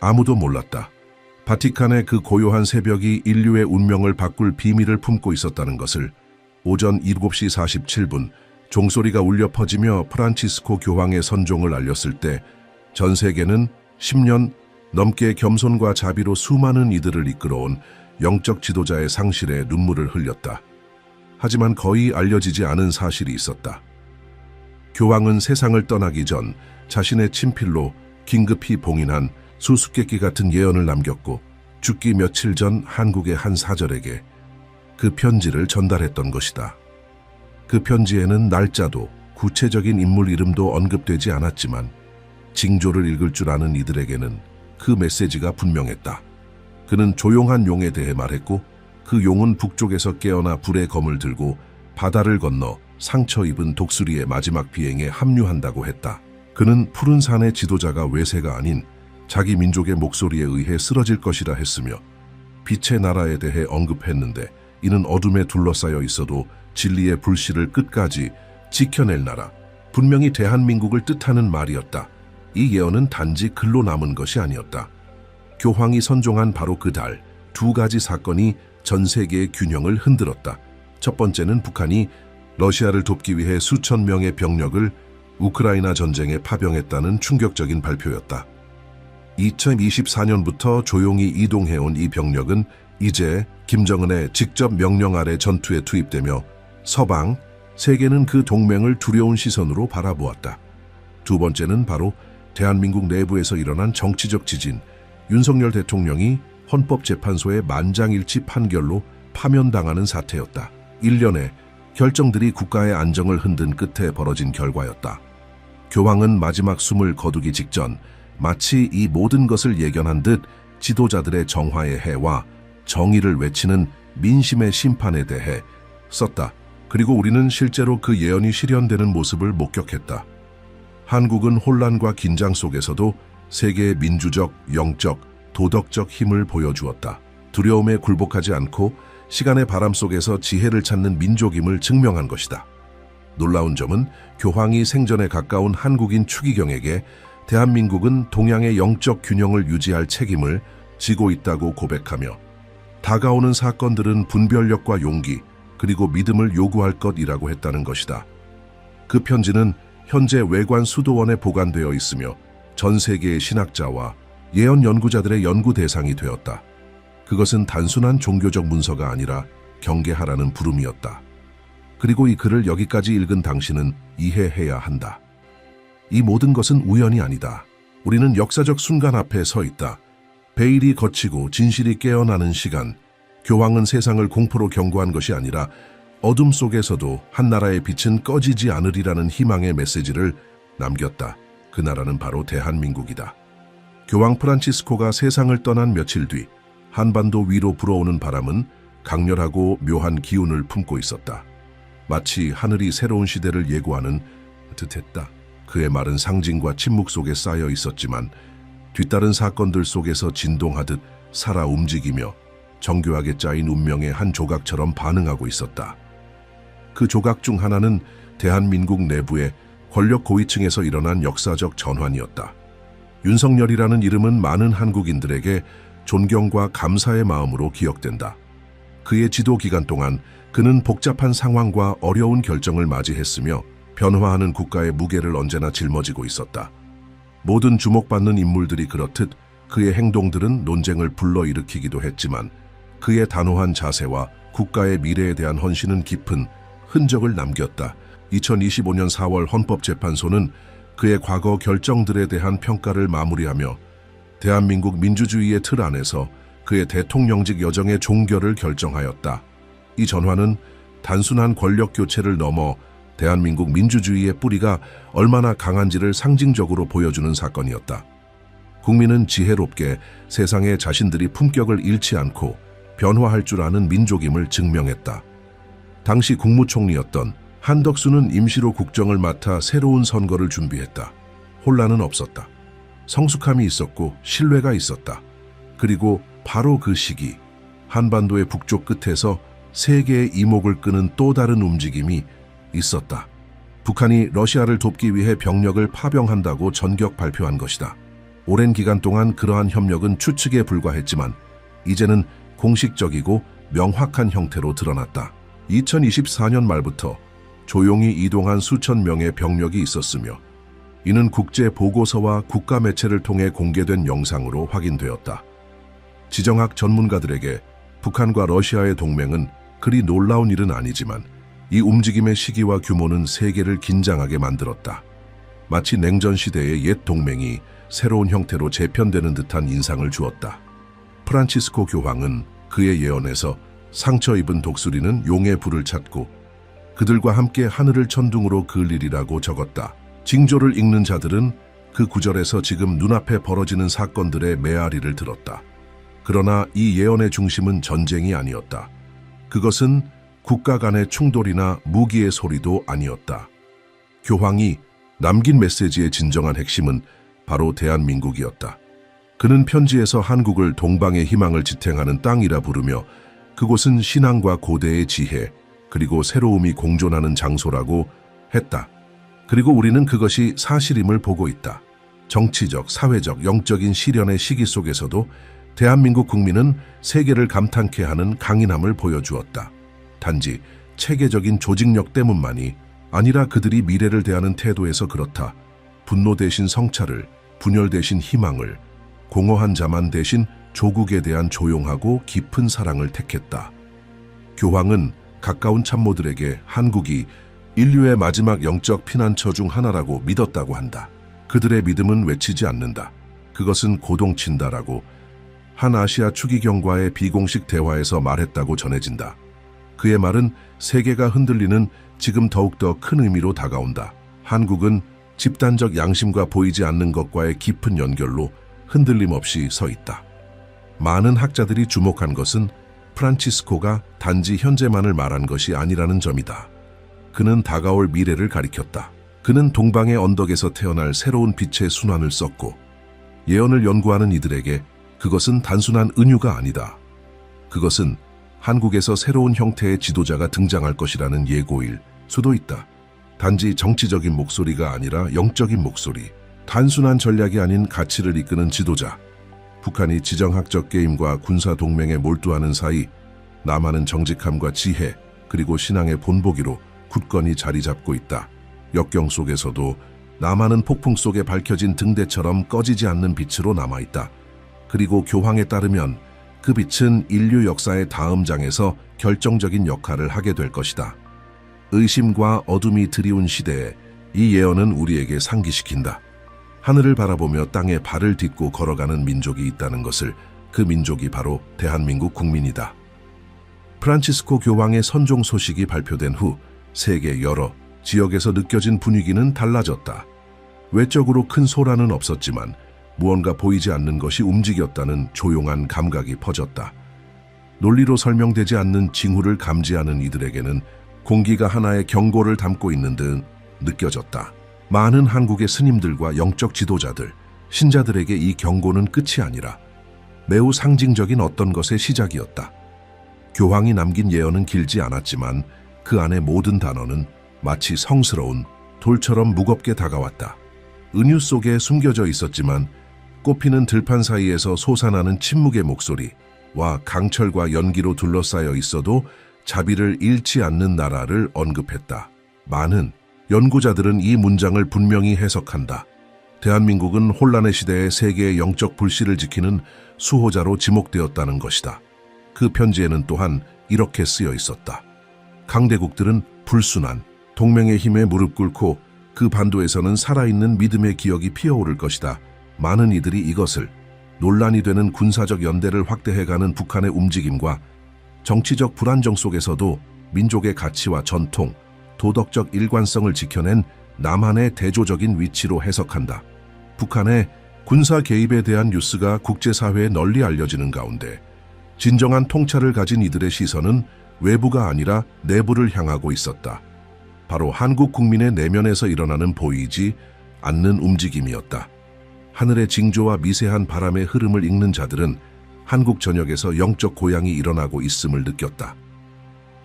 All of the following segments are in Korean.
아무도 몰랐다. 바티칸의 그 고요한 새벽이 인류의 운명을 바꿀 비밀을 품고 있었다는 것을 오전 7시 47분 종소리가 울려 퍼지며 프란치스코 교황의 선종을 알렸을 때 전 세계는 10년 넘게 겸손과 자비로 수많은 이들을 이끌어온 영적 지도자의 상실에 눈물을 흘렸다. 하지만 거의 알려지지 않은 사실이 있었다. 교황은 세상을 떠나기 전 자신의 친필로 긴급히 봉인한 수수께끼 같은 예언을 남겼고 죽기 며칠 전 한국의 한 사절에게 그 편지를 전달했던 것이다. 그 편지에는 날짜도 구체적인 인물 이름도 언급되지 않았지만 징조를 읽을 줄 아는 이들에게는 그 메시지가 분명했다. 그는 조용한 용에 대해 말했고 그 용은 북쪽에서 깨어나 불의 검을 들고 바다를 건너 상처 입은 독수리의 마지막 비행에 합류한다고 했다. 그는 푸른 산의 지도자가 외세가 아닌 자기 민족의 목소리에 의해 쓰러질 것이라 했으며 빛의 나라에 대해 언급했는데 이는 어둠에 둘러싸여 있어도 진리의 불씨를 끝까지 지켜낼 나라, 분명히 대한민국을 뜻하는 말이었다. 이 예언은 단지 글로 남은 것이 아니었다. 교황이 선종한 바로 그 달, 두 가지 사건이 전 세계의 균형을 흔들었다. 첫 번째는 북한이 러시아를 돕기 위해 수천 명의 병력을 우크라이나 전쟁에 파병했다는 충격적인 발표였다. 2024년부터 조용히 이동해온 이 병력은 이제 김정은의 직접 명령 아래 전투에 투입되며 서방, 세계는 그 동맹을 두려운 시선으로 바라보았다. 두 번째는 바로 대한민국 내부에서 일어난 정치적 지진, 윤석열 대통령이 헌법재판소의 만장일치 판결로 파면당하는 사태였다. 일련의 결정들이 국가의 안정을 흔든 끝에 벌어진 결과였다. 교황은 마지막 숨을 거두기 직전 마치 이 모든 것을 예견한 듯 지도자들의 정화의 해와 정의를 외치는 민심의 심판에 대해 썼다. 그리고 우리는 실제로 그 예언이 실현되는 모습을 목격했다. 한국은 혼란과 긴장 속에서도 세계의 민주적, 영적, 도덕적 힘을 보여주었다. 두려움에 굴복하지 않고 시간의 바람 속에서 지혜를 찾는 민족임을 증명한 것이다. 놀라운 점은 교황이 생전에 가까운 한국인 추기경에게 대한민국은 동양의 영적 균형을 유지할 책임을 지고 있다고 고백하며 다가오는 사건들은 분별력과 용기 그리고 믿음을 요구할 것이라고 했다는 것이다. 그 편지는 현재 외관 수도원에 보관되어 있으며 전 세계의 신학자와 예언 연구자들의 연구 대상이 되었다. 그것은 단순한 종교적 문서가 아니라 경계하라는 부름이었다. 그리고 이 글을 여기까지 읽은 당신은 이해해야 한다. 이 모든 것은 우연이 아니다. 우리는 역사적 순간 앞에 서 있다. 베일이 걷히고 진실이 깨어나는 시간. 교황은 세상을 공포로 경고한 것이 아니라 어둠 속에서도 한 나라의 빛은 꺼지지 않으리라는 희망의 메시지를 남겼다. 그 나라는 바로 대한민국이다. 교황 프란치스코가 세상을 떠난 며칠 뒤 한반도 위로 불어오는 바람은 강렬하고 묘한 기운을 품고 있었다. 마치 하늘이 새로운 시대를 예고하는 듯했다. 그의 말은 상징과 침묵 속에 쌓여 있었지만 뒤따른 사건들 속에서 진동하듯 살아 움직이며 정교하게 짜인 운명의 한 조각처럼 반응하고 있었다. 그 조각 중 하나는 대한민국 내부의 권력 고위층에서 일어난 역사적 전환이었다. 윤석열이라는 이름은 많은 한국인들에게 존경과 감사의 마음으로 기억된다. 그의 지도 기간 동안 그는 복잡한 상황과 어려운 결정을 맞이했으며 변화하는 국가의 무게를 언제나 짊어지고 있었다. 모든 주목받는 인물들이 그렇듯 그의 행동들은 논쟁을 불러일으키기도 했지만 그의 단호한 자세와 국가의 미래에 대한 헌신은 깊은 흔적을 남겼다. 2025년 4월 헌법재판소는 그의 과거 결정들에 대한 평가를 마무리하며 대한민국 민주주의의 틀 안에서 그의 대통령직 여정의 종결을 결정하였다. 이 전환은 단순한 권력 교체를 넘어 대한민국 민주주의의 뿌리가 얼마나 강한지를 상징적으로 보여주는 사건이었다. 국민은 지혜롭게 세상에 자신들이 품격을 잃지 않고 변화할 줄 아는 민족임을 증명했다. 당시 국무총리였던 한덕수는 임시로 국정을 맡아 새로운 선거를 준비했다. 혼란은 없었다. 성숙함이 있었고 신뢰가 있었다. 그리고 바로 그 시기, 한반도의 북쪽 끝에서 세계의 이목을 끄는 또 다른 움직임이 있었다. 북한이 러시아를 돕기 위해 병력을 파병한다고 전격 발표한 것이다. 오랜 기간 동안 그러한 협력은 추측에 불과했지만 이제는 공식적이고 명확한 형태로 드러났다. 2024년 말부터 조용히 이동한 수천 명의 병력이 있었으며 이는 국제 보고서와 국가 매체를 통해 공개된 영상으로 확인되었다. 지정학 전문가들에게 북한과 러시아의 동맹은 그리 놀라운 일은 아니지만 이 움직임의 시기와 규모는 세계를 긴장하게 만들었다. 마치 냉전 시대의 옛 동맹이 새로운 형태로 재편되는 듯한 인상을 주었다. 프란치스코 교황은 그의 예언에서 상처 입은 독수리는 용의 불을 찾고 그들과 함께 하늘을 천둥으로 그을리리라고 적었다. 징조를 읽는 자들은 그 구절에서 지금 눈앞에 벌어지는 사건들의 메아리를 들었다. 그러나 이 예언의 중심은 전쟁이 아니었다. 그것은 국가 간의 충돌이나 무기의 소리도 아니었다. 교황이 남긴 메시지의 진정한 핵심은 바로 대한민국이었다. 그는 편지에서 한국을 동방의 희망을 지탱하는 땅이라 부르며 그곳은 신앙과 고대의 지혜 그리고 새로움이 공존하는 장소라고 했다. 그리고 우리는 그것이 사실임을 보고 있다. 정치적, 사회적, 영적인 시련의 시기 속에서도 대한민국 국민은 세계를 감탄케 하는 강인함을 보여주었다. 단지 체계적인 조직력 때문만이 아니라 그들이 미래를 대하는 태도에서 그렇다. 분노 대신 성찰을, 분열 대신 희망을, 공허한 자만 대신 조국에 대한 조용하고 깊은 사랑을 택했다. 교황은 가까운 참모들에게 한국이 인류의 마지막 영적 피난처 중 하나라고 믿었다고 한다. 그들의 믿음은 외치지 않는다. 그것은 고동친다라고 한 아시아 추기경과의 비공식 대화에서 말했다고 전해진다. 그의 말은 세계가 흔들리는 지금 더욱더 큰 의미로 다가온다. 한국은 집단적 양심과 보이지 않는 것과의 깊은 연결로 흔들림 없이 서 있다. 많은 학자들이 주목한 것은 프란치스코가 단지 현재만을 말한 것이 아니라는 점이다. 그는 다가올 미래를 가리켰다. 그는 동방의 언덕에서 태어날 새로운 빛의 순환을 썼고 예언을 연구하는 이들에게 그것은 단순한 은유가 아니다. 그것은 한국에서 새로운 형태의 지도자가 등장할 것이라는 예고일 수도 있다. 단지 정치적인 목소리가 아니라 영적인 목소리, 단순한 전략이 아닌 가치를 이끄는 지도자. 북한이 지정학적 게임과 군사 동맹에 몰두하는 사이 남한은 정직함과 지혜 그리고 신앙의 본보기로 굳건히 자리 잡고 있다. 역경 속에서도 남한은 폭풍 속에 밝혀진 등대처럼 꺼지지 않는 빛으로 남아있다. 그리고 교황에 따르면 그 빛은 인류 역사의 다음 장에서 결정적인 역할을 하게 될 것이다. 의심과 어둠이 드리운 시대에 이 예언은 우리에게 상기시킨다. 하늘을 바라보며 땅에 발을 딛고 걸어가는 민족이 있다는 것을, 그 민족이 바로 대한민국 국민이다. 프란치스코 교황의 선종 소식이 발표된 후 세계 여러 지역에서 느껴진 분위기는 달라졌다. 외적으로 큰 소란은 없었지만 무언가 보이지 않는 것이 움직였다는 조용한 감각이 퍼졌다. 논리로 설명되지 않는 징후를 감지하는 이들에게는 공기가 하나의 경고를 담고 있는 듯 느껴졌다. 많은 한국의 스님들과 영적 지도자들, 신자들에게 이 경고는 끝이 아니라 매우 상징적인 어떤 것의 시작이었다. 교황이 남긴 예언은 길지 않았지만 그 안의 모든 단어는 마치 성스러운 돌처럼 무겁게 다가왔다. 은유 속에 숨겨져 있었지만 꽃피는 들판 사이에서 솟아나는 침묵의 목소리와 강철과 연기로 둘러싸여 있어도 자비를 잃지 않는 나라를 언급했다. 많은 연구자들은 이 문장을 분명히 해석한다. 대한민국은 혼란의 시대에 세계의 영적 불씨를 지키는 수호자로 지목되었다는 것이다. 그 편지에는 또한 이렇게 쓰여 있었다. 강대국들은 불순한 동맹의 힘에 무릎 꿇고 그 반도에서는 살아있는 믿음의 기억이 피어오를 것이다. 많은 이들이 이것을 논란이 되는 군사적 연대를 확대해가는 북한의 움직임과 정치적 불안정 속에서도 민족의 가치와 전통, 도덕적 일관성을 지켜낸 남한의 대조적인 위치로 해석한다. 북한의 군사 개입에 대한 뉴스가 국제사회에 널리 알려지는 가운데 진정한 통찰을 가진 이들의 시선은 외부가 아니라 내부를 향하고 있었다. 바로 한국 국민의 내면에서 일어나는 보이지 않는 움직임이었다. 하늘의 징조와 미세한 바람의 흐름을 읽는 자들은 한국 전역에서 영적 고양이 일어나고 있음을 느꼈다.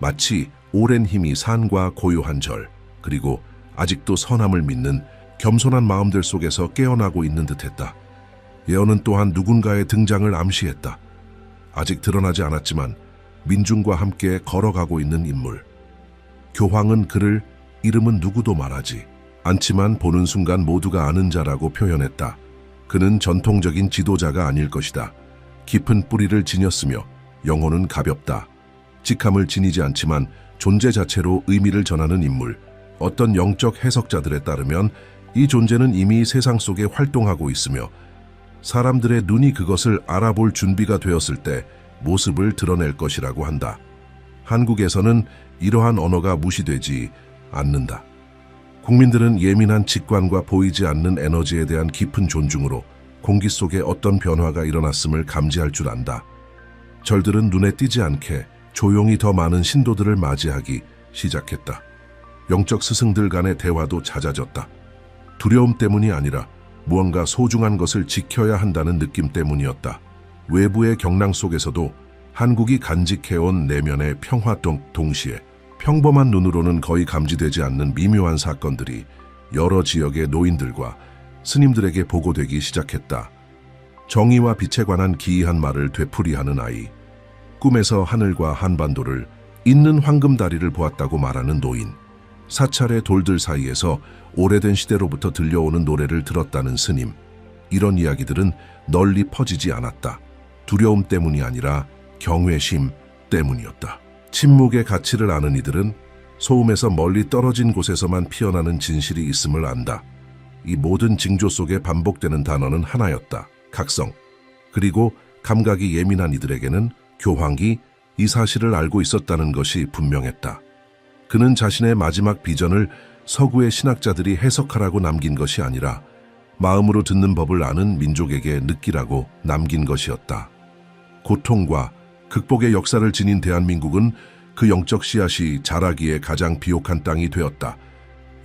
마치 오랜 힘이 산과 고요한 절, 그리고 아직도 선함을 믿는 겸손한 마음들 속에서 깨어나고 있는 듯했다. 예언은 또한 누군가의 등장을 암시했다. 아직 드러나지 않았지만 민중과 함께 걸어가고 있는 인물. 교황은 그를 이름은 누구도 말하지 않지만 보는 순간 모두가 아는 자라고 표현했다. 그는 전통적인 지도자가 아닐 것이다. 깊은 뿌리를 지녔으며 영혼은 가볍다. 직함을 지니지 않지만 존재 자체로 의미를 전하는 인물. 어떤 영적 해석자들에 따르면 이 존재는 이미 세상 속에 활동하고 있으며 사람들의 눈이 그것을 알아볼 준비가 되었을 때 모습을 드러낼 것이라고 한다. 한국에서는 이러한 언어가 무시되지 않는다. 국민들은 예민한 직관과 보이지 않는 에너지에 대한 깊은 존중으로 공기 속에 어떤 변화가 일어났음을 감지할 줄 안다. 절들은 눈에 띄지 않게 조용히 더 많은 신도들을 맞이하기 시작했다. 영적 스승들 간의 대화도 잦아졌다. 두려움 때문이 아니라 무언가 소중한 것을 지켜야 한다는 느낌 때문이었다. 외부의 경랑 속에서도 한국이 간직해온 내면의 평화도 동시에 평범한 눈으로는 거의 감지되지 않는 미묘한 사건들이 여러 지역의 노인들과 스님들에게 보고되기 시작했다. 정의와 빛에 관한 기이한 말을 되풀이하는 아이, 꿈에서 하늘과 한반도를 잇는 황금다리를 보았다고 말하는 노인, 사찰의 돌들 사이에서 오래된 시대로부터 들려오는 노래를 들었다는 스님. 이런 이야기들은 널리 퍼지지 않았다. 두려움 때문이 아니라 경외심 때문이었다. 침묵의 가치를 아는 이들은 소음에서 멀리 떨어진 곳에서만 피어나는 진실이 있음을 안다. 이 모든 징조 속에 반복되는 단어는 하나였다. 각성. 그리고 감각이 예민한 이들에게는 교황이 이 사실을 알고 있었다는 것이 분명했다. 그는 자신의 마지막 비전을 서구의 신학자들이 해석하라고 남긴 것이 아니라 마음으로 듣는 법을 아는 민족에게 느끼라고 남긴 것이었다. 고통과 극복의 역사를 지닌 대한민국은 그 영적 씨앗이 자라기에 가장 비옥한 땅이 되었다.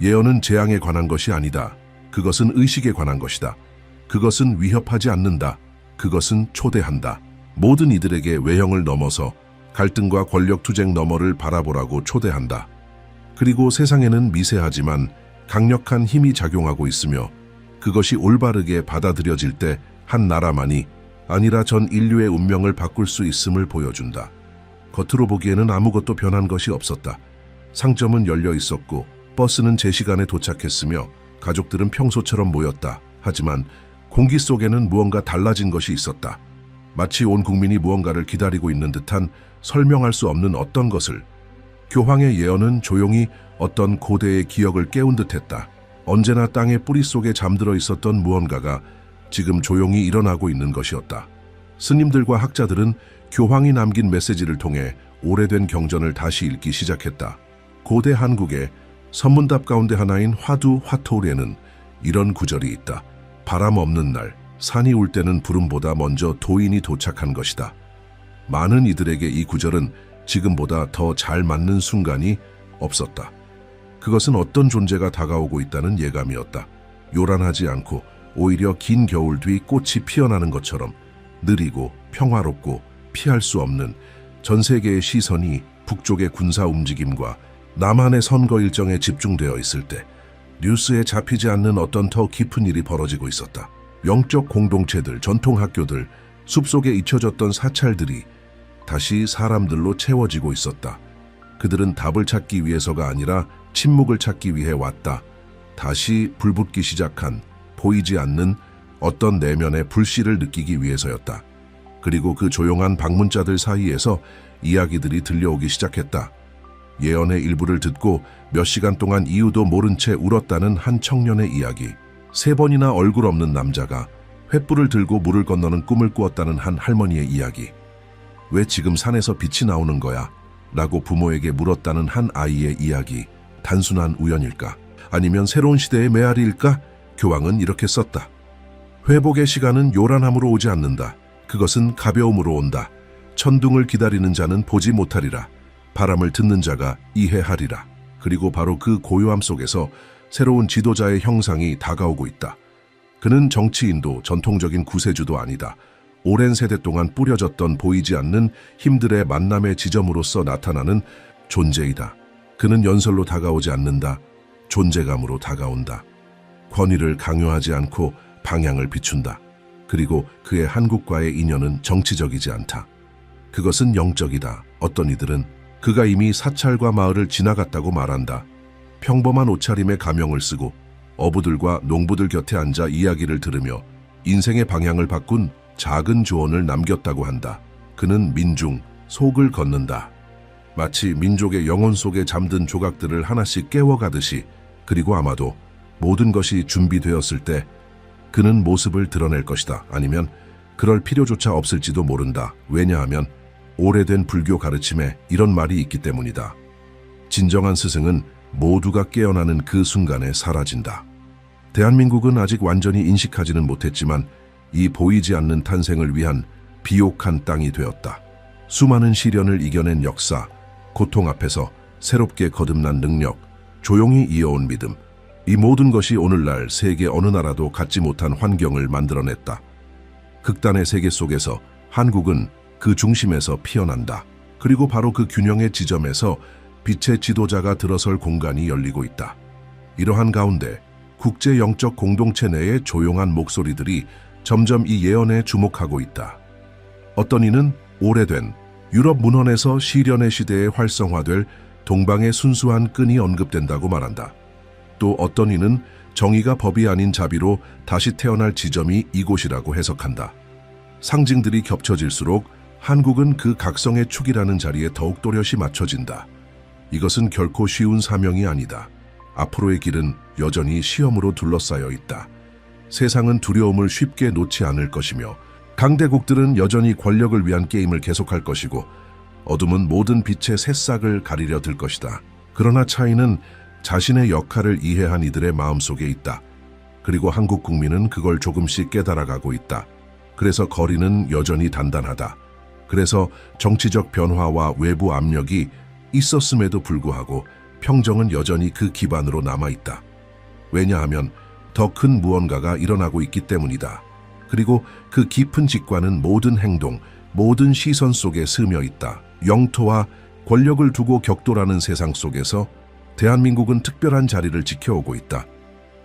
예언은 재앙에 관한 것이 아니다. 그것은 의식에 관한 것이다. 그것은 위협하지 않는다. 그것은 초대한다. 모든 이들에게 외형을 넘어서 갈등과 권력 투쟁 너머를 바라보라고 초대한다. 그리고 세상에는 미세하지만 강력한 힘이 작용하고 있으며 그것이 올바르게 받아들여질 때 한 나라만이 아니라 전 인류의 운명을 바꿀 수 있음을 보여준다. 겉으로 보기에는 아무것도 변한 것이 없었다. 상점은 열려 있었고 버스는 제 시간에 도착했으며 가족들은 평소처럼 모였다. 하지만 공기 속에는 무언가 달라진 것이 있었다. 마치 온 국민이 무언가를 기다리고 있는 듯한 설명할 수 없는 어떤 것을. 교황의 예언은 조용히 어떤 고대의 기억을 깨운 듯했다. 언제나 땅의 뿌리 속에 잠들어 있었던 무언가가 지금 조용히 일어나고 있는 것이었다. 스님들과 학자들은 교황이 남긴 메시지를 통해 오래된 경전을 다시 읽기 시작했다. 고대 한국의 선문답 가운데 하나인 화두 화토리에는 이런 구절이 있다. 바람 없는 날, 산이 울 때는 부름보다 먼저 도인이 도착한 것이다. 많은 이들에게 이 구절은 지금보다 더 잘 맞는 순간이 없었다. 그것은 어떤 존재가 다가오고 있다는 예감이었다. 요란하지 않고 오히려 긴 겨울 뒤 꽃이 피어나는 것처럼 느리고 평화롭고 피할 수 없는 전 세계의 시선이 북쪽의 군사 움직임과 남한의 선거 일정에 집중되어 있을 때 뉴스에 잡히지 않는 어떤 더 깊은 일이 벌어지고 있었다. 영적 공동체들, 전통학교들, 숲속에 잊혀졌던 사찰들이 다시 사람들로 채워지고 있었다. 그들은 답을 찾기 위해서가 아니라 침묵을 찾기 위해 왔다. 다시 불붙기 시작한 보이지 않는 어떤 내면의 불씨를 느끼기 위해서였다. 그리고 그 조용한 방문자들 사이에서 이야기들이 들려오기 시작했다. 예언의 일부를 듣고 몇 시간 동안 이유도 모른 채 울었다는 한 청년의 이야기. 3번이나 얼굴 없는 남자가 횃불을 들고 물을 건너는 꿈을 꾸었다는 한 할머니의 이야기. 왜 지금 산에서 빛이 나오는 거야? 라고 부모에게 물었다는 한 아이의 이야기. 단순한 우연일까? 아니면 새로운 시대의 메아리일까? 교황은 이렇게 썼다. 회복의 시간은 요란함으로 오지 않는다. 그것은 가벼움으로 온다. 천둥을 기다리는 자는 보지 못하리라. 바람을 듣는 자가 이해하리라. 그리고 바로 그 고요함 속에서 새로운 지도자의 형상이 다가오고 있다. 그는 정치인도 전통적인 구세주도 아니다. 오랜 세대 동안 뿌려졌던 보이지 않는 힘들의 만남의 지점으로서 나타나는 존재이다. 그는 연설로 다가오지 않는다. 존재감으로 다가온다. 권위를 강요하지 않고 방향을 비춘다. 그리고 그의 한국과의 인연은 정치적이지 않다. 그것은 영적이다. 어떤 이들은 그가 이미 사찰과 마을을 지나갔다고 말한다. 평범한 옷차림에 가명을 쓰고 어부들과 농부들 곁에 앉아 이야기를 들으며 인생의 방향을 바꾼 작은 조언을 남겼다고 한다. 그는 민중, 속을 걷는다. 마치 민족의 영혼 속에 잠든 조각들을 하나씩 깨워가듯이. 그리고 아마도 모든 것이 준비되었을 때 그는 모습을 드러낼 것이다. 아니면 그럴 필요조차 없을지도 모른다. 왜냐하면 오래된 불교 가르침에 이런 말이 있기 때문이다. 진정한 스승은 모두가 깨어나는 그 순간에 사라진다. 대한민국은 아직 완전히 인식하지는 못했지만 이 보이지 않는 탄생을 위한 비옥한 땅이 되었다. 수많은 시련을 이겨낸 역사, 고통 앞에서 새롭게 거듭난 능력, 조용히 이어온 믿음, 이 모든 것이 오늘날 세계 어느 나라도 갖지 못한 환경을 만들어냈다. 극단의 세계 속에서 한국은 그 중심에서 피어난다. 그리고 바로 그 균형의 지점에서 빛의 지도자가 들어설 공간이 열리고 있다. 이러한 가운데 국제 영적 공동체 내의 조용한 목소리들이 점점 이 예언에 주목하고 있다. 어떤 이는 오래된 유럽 문헌에서 시련의 시대에 활성화될 동방의 순수한 끈이 언급된다고 말한다. 또 어떤 이는 정의가 법이 아닌 자비로 다시 태어날 지점이 이곳이라고 해석한다. 상징들이 겹쳐질수록 한국은 그 각성의 축이라는 자리에 더욱 또렷이 맞춰진다. 이것은 결코 쉬운 사명이 아니다. 앞으로의 길은 여전히 시험으로 둘러싸여 있다. 세상은 두려움을 쉽게 놓지 않을 것이며 강대국들은 여전히 권력을 위한 게임을 계속할 것이고 어둠은 모든 빛의 새싹을 가리려 들 것이다. 그러나 차이는 자신의 역할을 이해한 이들의 마음속에 있다. 그리고 한국 국민은 그걸 조금씩 깨달아가고 있다. 그래서 거리는 여전히 단단하다. 그래서 정치적 변화와 외부 압력이 있었음에도 불구하고 평정은 여전히 그 기반으로 남아있다. 왜냐하면 더 큰 무언가가 일어나고 있기 때문이다. 그리고 그 깊은 직관은 모든 행동, 모든 시선 속에 스며 있다. 영토와 권력을 두고 격돌하는 세상 속에서 대한민국은 특별한 자리를 지켜오고 있다.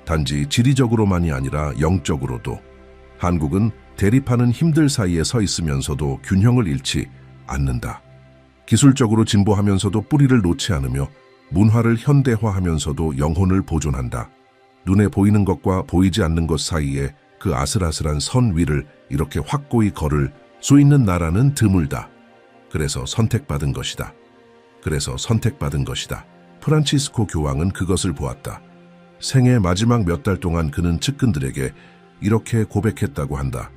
단지 지리적으로만이 아니라 영적으로도. 한국은 대립하는 힘들 사이에 서 있으면서도 균형을 잃지 않는다. 기술적으로 진보하면서도 뿌리를 놓지 않으며 문화를 현대화하면서도 영혼을 보존한다. 눈에 보이는 것과 보이지 않는 것 사이에 그 아슬아슬한 선 위를 이렇게 확고히 걸을 수 있는 나라는 드물다. 그래서 선택받은 것이다. 그래서 선택받은 것이다. 프란치스코 교황은 그것을 보았다. 생애 마지막 몇 달 동안 그는 측근들에게 이렇게 고백했다고 한다.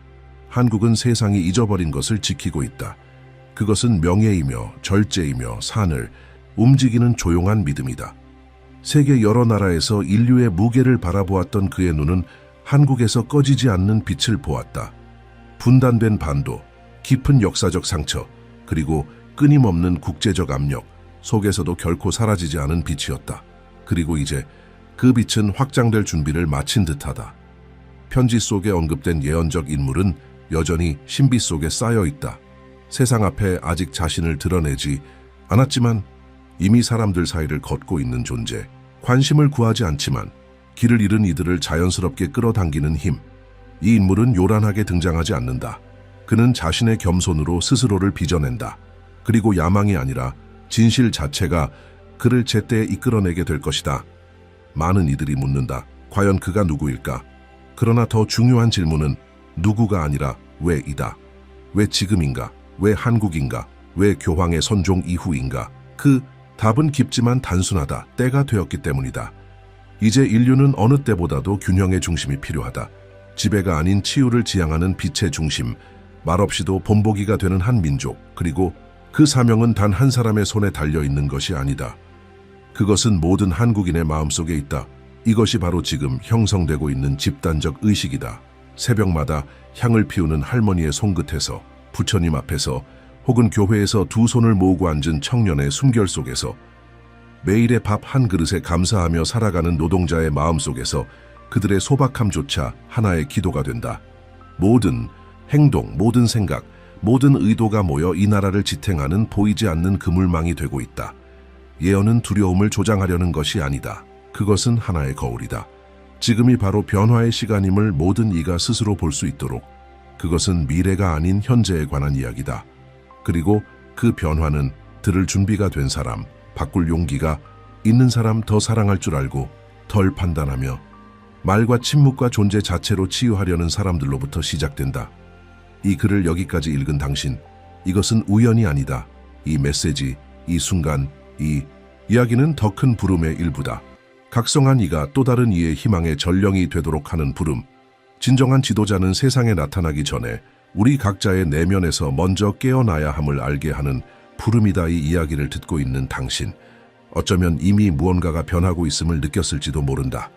한국은 세상이 잊어버린 것을 지키고 있다. 그것은 명예이며 절제이며 산을 움직이는 조용한 믿음이다. 세계 여러 나라에서 인류의 무게를 바라보았던 그의 눈은 한국에서 꺼지지 않는 빛을 보았다. 분단된 반도, 깊은 역사적 상처, 그리고 끊임없는 국제적 압력 속에서도 결코 사라지지 않은 빛이었다. 그리고 이제 그 빛은 확장될 준비를 마친 듯하다. 편지 속에 언급된 예언적 인물은 여전히 신비 속에 쌓여 있다. 세상 앞에 아직 자신을 드러내지 않았지만 이미 사람들 사이를 걷고 있는 존재. 관심을 구하지 않지만 길을 잃은 이들을 자연스럽게 끌어당기는 힘. 이 인물은 요란하게 등장하지 않는다. 그는 자신의 겸손으로 스스로를 빚어낸다. 그리고 야망이 아니라 진실 자체가 그를 제때에 이끌어내게 될 것이다. 많은 이들이 묻는다. 과연 그가 누구일까? 그러나 더 중요한 질문은 누구가 아니라 왜이다. 왜 지금인가? 왜 한국인가? 왜 교황의 선종 이후인가? 그 답은 깊지만 단순하다. 때가 되었기 때문이다. 이제 인류는 어느 때보다도 균형의 중심이 필요하다. 지배가 아닌 치유를 지향하는 빛의 중심, 말없이도 본보기가 되는 한 민족, 그리고 그 사명은 단 한 사람의 손에 달려있는 것이 아니다. 그것은 모든 한국인의 마음속에 있다. 이것이 바로 지금 형성되고 있는 집단적 의식이다. 새벽마다 향을 피우는 할머니의 손끝에서, 부처님 앞에서, 혹은 교회에서 두 손을 모으고 앉은 청년의 숨결 속에서, 매일의 밥 한 그릇에 감사하며 살아가는 노동자의 마음 속에서 그들의 소박함조차 하나의 기도가 된다. 모든 행동, 모든 생각, 모든 의도가 모여 이 나라를 지탱하는 보이지 않는 그물망이 되고 있다. 예언은 두려움을 조장하려는 것이 아니다. 그것은 하나의 거울이다. 지금이 바로 변화의 시간임을 모든 이가 스스로 볼 수 있도록. 그것은 미래가 아닌 현재에 관한 이야기다. 그리고 그 변화는 들을 준비가 된 사람, 바꿀 용기가 있는 사람, 더 사랑할 줄 알고 덜 판단하며 말과 침묵과 존재 자체로 치유하려는 사람들로부터 시작된다. 이 글을 여기까지 읽은 당신, 이것은 우연이 아니다. 이 메시지, 이 순간, 이 이야기는 더 큰 부름의 일부다. 각성한 이가 또 다른 이의 희망의 전령이 되도록 하는 부름. 진정한 지도자는 세상에 나타나기 전에 우리 각자의 내면에서 먼저 깨어나야 함을 알게 하는 부름이다. 이 이야기를 듣고 있는 당신, 어쩌면 이미 무언가가 변하고 있음을 느꼈을지도 모른다.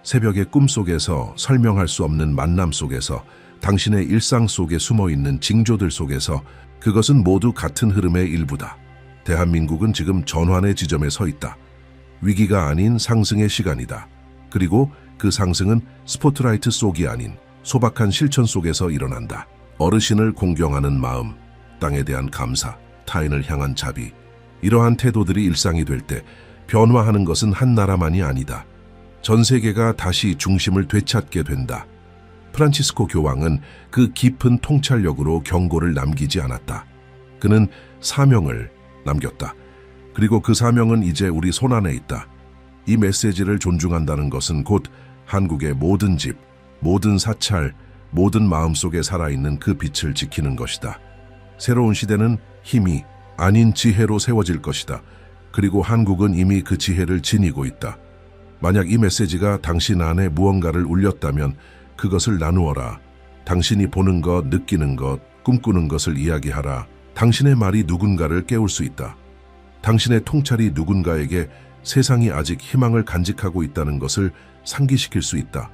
새벽의 꿈속에서, 설명할 수 없는 만남 속에서, 당신의 일상 속에 숨어있는 징조들 속에서 그것은 모두 같은 흐름의 일부다. 대한민국은 지금 전환의 지점에 서 있다. 위기가 아닌 상승의 시간이다. 그리고 그 상승은 스포트라이트 속이 아닌 소박한 실천 속에서 일어난다. 어르신을 공경하는 마음, 땅에 대한 감사, 타인을 향한 자비, 이러한 태도들이 일상이 될 때 변화하는 것은 한 나라만이 아니다. 전 세계가 다시 중심을 되찾게 된다. 프란치스코 교황은 그 깊은 통찰력으로 경고를 남기지 않았다. 그는 사명을 남겼다. 그리고 그 사명은 이제 우리 손안에 있다. 이 메시지를 존중한다는 것은 곧 한국의 모든 집, 모든 사찰, 모든 마음속에 살아있는 그 빛을 지키는 것이다. 새로운 시대는 힘이 아닌 지혜로 세워질 것이다. 그리고 한국은 이미 그 지혜를 지니고 있다. 만약 이 메시지가 당신 안에 무언가를 울렸다면 그것을 나누어라. 당신이 보는 것, 느끼는 것, 꿈꾸는 것을 이야기하라. 당신의 말이 누군가를 깨울 수 있다. 당신의 통찰이 누군가에게 세상이 아직 희망을 간직하고 있다는 것을 상기시킬 수 있다.